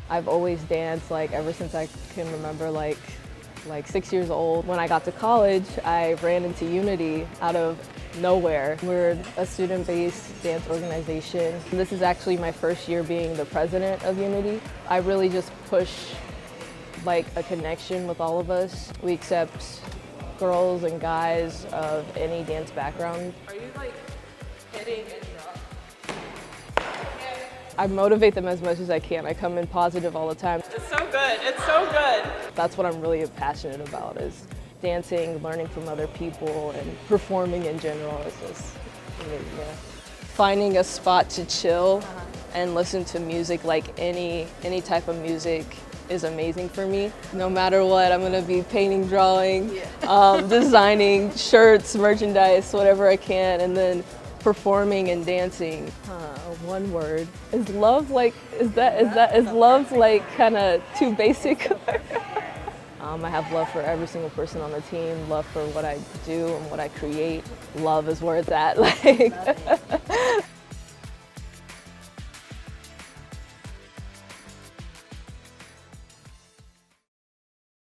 I've always danced ever since I can remember, like 6 years old. When I got to college, I ran into Unity out of nowhere. We're a student-based dance organization. This is actually my first year being the president of Unity. I really just push a connection with all of us. We accept girls and guys of any dance background. Are you hitting and drop? I motivate them as much as I can. I come in positive all the time. It's so good, it's so good. That's what I'm really passionate about, is dancing, learning from other people, and performing in general. It's just amazing, yeah. Finding a spot to chill and listen to music, any type of music, is amazing for me. No matter what, I'm gonna be painting, drawing, designing shirts, merchandise, whatever I can, and then performing and dancing. One word. Is love is love kind of too basic? I have love for every single person on the team, love for what I do and what I create. Love is where it's at.